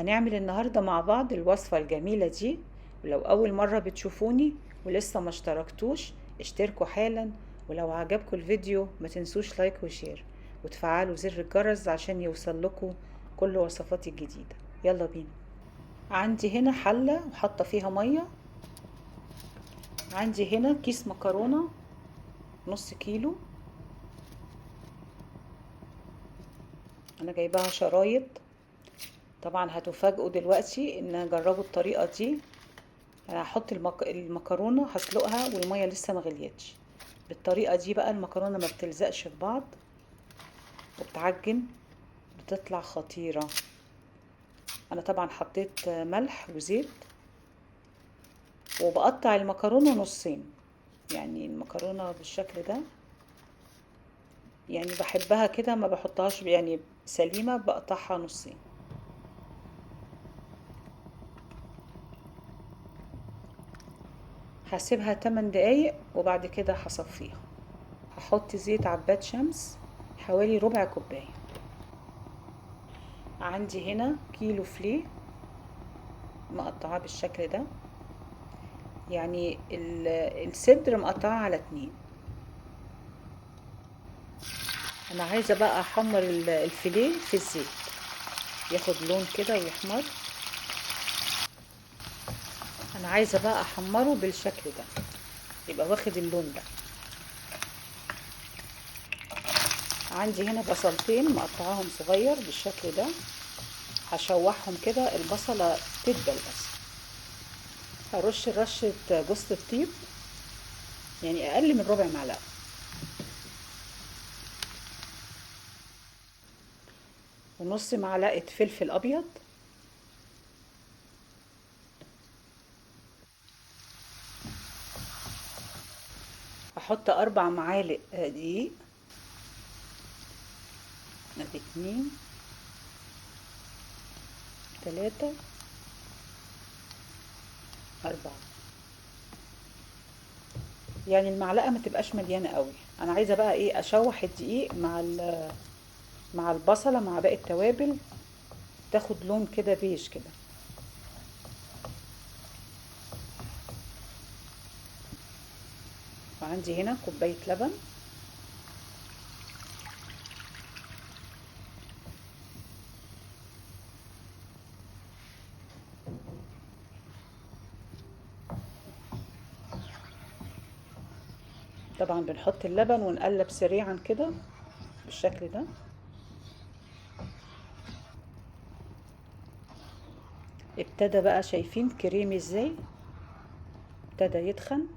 هنعمل النهاردة مع بعض الوصفة الجميلة دي. ولو أول مرة بتشوفوني ولسه ما اشتركتوش اشتركوا حالا. ولو عجبكم الفيديو ما تنسوش لايك وشير وتفعلوا زر الجرس عشان يوصل لكم كل وصفاتي الجديدة. يلا بينا. عندي هنا حلة وحاطة فيها مية. عندي هنا كيس مكرونة نص كيلو، انا جايباها شرايط. طبعا هتفاجئوا دلوقتي ان جربوا الطريقة دي. انا هحط المكرونة هسلقها والمية لسه ما غليتش. بالطريقة دي بقى المكرونة ما بتلزقش في بعض وبتعجن، بتطلع خطيرة. انا طبعا حطيت ملح وزيت وبقطع المكرونة نصين، يعني المكرونة بالشكل ده. يعني بحبها كده، ما بحطهاش يعني سليمة، بقطعها نصين. هسيبها 8 دقايق وبعد كده هصفيها. هحط زيت عباد شمس حوالي ربع كوباية. عندي هنا كيلو فليه مقطعاه بالشكل ده، يعني الصدر مقطعاه على 2. انا عايزة بقى احمر الفليه في الزيت ياخد لون كده ويحمر. انا عايزة بقى احمره بالشكل ده، يبقى واخد اللون ده. عندي هنا بصلتين مقطعاهم صغير بالشكل ده، هشوحهم كده البصلة تدبل بس. هرش رشة جوز الطيب، يعني اقل من ربع معلقة. ونص معلقة فلفل ابيض. هحط 4 معالق دقيق. ادي 2 3 4، يعني المعلقة ما تبقاش مليانة قوي. انا عايزة بقى ايه، اشوح الدقيق مع البصلة مع باقي التوابل، تاخد لون كده بيج كده. وعندي هنا كوباية لبن. طبعا بنحط اللبن ونقلب سريعا كده بالشكل ده. ابتدى بقى، شايفين كريمي ازاي، ابتدى يتخن.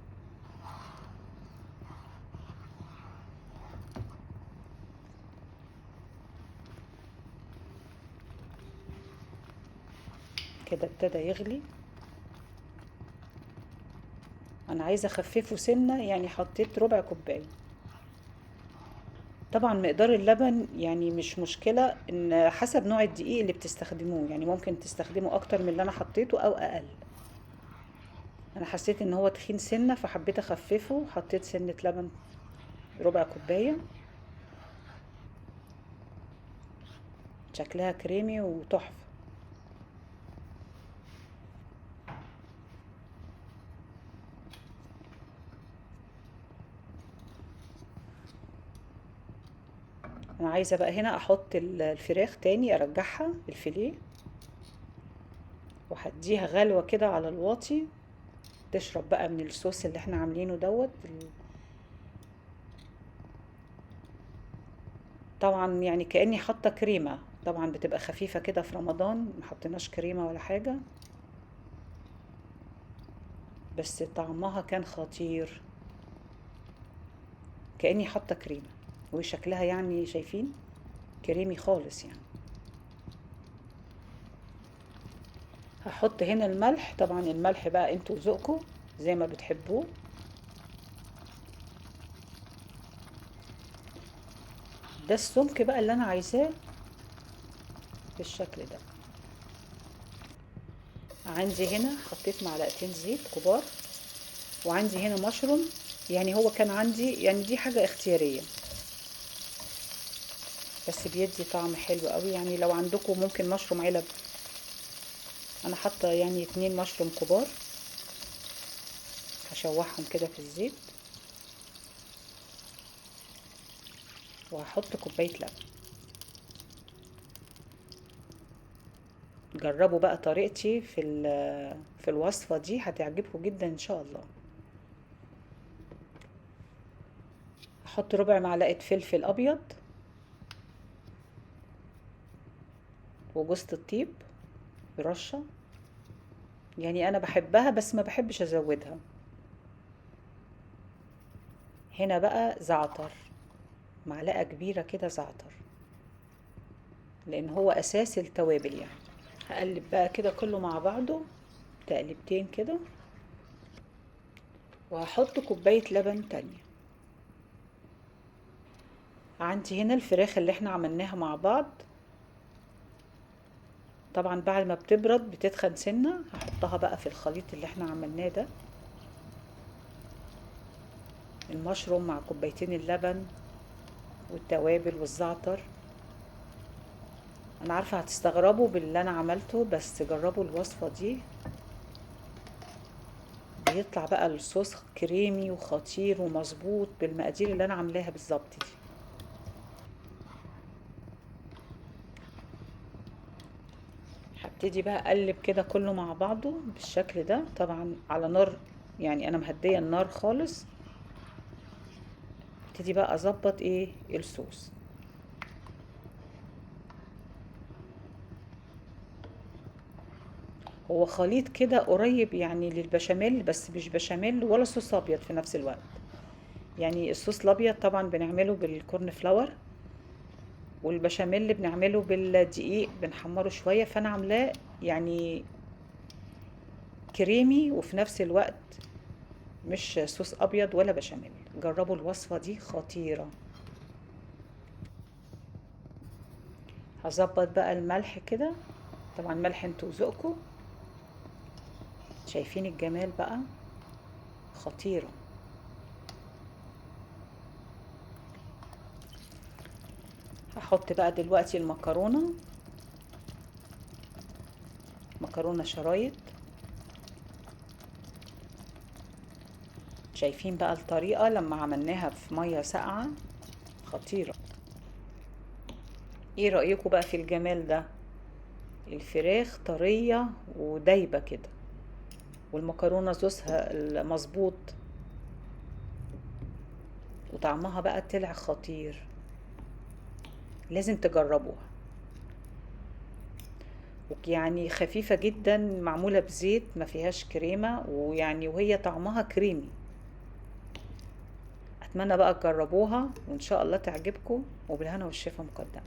كده ابتدى يغلي. انا عايزه اخففه سنه، يعني حطيت ربع كوبايه. طبعا مقدار اللبن يعني مش مشكله، ان حسب نوع الدقيق اللي بتستخدموه، يعني ممكن تستخدموا اكتر من اللي انا حطيته او اقل. انا حسيت ان هو تخين سنه فحبيت اخففه، حطيت سنه لبن ربع كوبايه. شكلها كريمي وتحفه. انا عايزه بقى هنا احط الفراخ تاني، ارجعها الفيليه وهديها غلوه كده على الواطي، تشرب بقى من الصوص اللي احنا عاملينه دوت. طبعا يعني كأني حاطه كريمه، طبعا بتبقى خفيفه كده في رمضان، ما حطيناش كريمه ولا حاجه، بس طعمها كان خطير. كأني حاطه كريمه وشكلها يعني شايفين كريمي خالص يعني. هحط هنا الملح، طبعا الملح بقى انتوا ذوقكم زي ما بتحبوه. ده السمك بقى اللي انا عايزاه بالشكل ده. عندي هنا حطيت معلقتين زيت كبار، وعندي هنا مشروم. يعني هو كان عندي، يعني دي حاجة اختيارية بس بيدي طعم حلو قوي. يعني لو عندكم ممكن مشروم علب انا حاطه يعني 2 مشروم كبار، هشوحهم كده في الزيت، وهحط كوبايه لبن. جربوا بقى طريقتي في الوصفه دي، هتعجبكم جدا ان شاء الله. هحط ربع معلقه فلفل ابيض وجوزة الطيب برشه، يعني انا بحبها بس ما بحبش ازودها. هنا بقى زعتر، معلقه كبيره كده زعتر، لان هو اساس التوابل يعني. هقلب بقى كده كله مع بعضه تقلبتين كده، وهحط كوبايه لبن تانية. عندي هنا الفراخ اللي احنا عملناها مع بعض، طبعا بعد ما بتبرد بتتخن سنه، هحطها بقى في الخليط اللي احنا عملناه ده، المشروم مع كوبايتين اللبن والتوابل والزعتر. انا عارفه هتستغربوا باللي انا عملته، بس جربوا الوصفه دي، بيطلع بقى الصوص كريمي وخطير ومظبوط بالمقادير اللي انا عاملاها بالظبط دي. هبتدي بقى اقلب كده كله مع بعضه بالشكل ده، طبعا على نار، يعني انا مهديه النار خالص. ابتدي بقى اظبط ايه الصوص. هو خليط كده قريب يعني للبشاميل، بس مش بشاميل ولا صوص ابيض في نفس الوقت. يعني الصوص الابيض طبعا بنعمله بالكورن فلاور، والبشاميل اللي بنعمله بالدقيق بنحمره شويه، فانا عاملاه يعني كريمي وفي نفس الوقت مش صوص ابيض ولا بشاميل. جربوا الوصفه دي خطيره. هظبط بقى الملح كده، طبعا ملح انتوا ذوقكم. شايفين الجمال بقى، خطيره. هحط بقى دلوقتي المكرونه، مكرونه شرايط. شايفين بقى الطريقه لما عملناها في ميه ساقعه، خطيره. ايه رايكم بقى في الجمال ده؟ الفراخ طريه ودايبه كده، والمكرونه صوصها المظبوط، وطعمها بقى طلع خطير. لازم تجربوها. يعني خفيفة جدا، معمولة بزيت، ما فيهاش كريمة، ويعني وهي طعمها كريمي. اتمنى بقى تجربوها وان شاء الله تعجبكم، وبالهنا والشفا مقدما.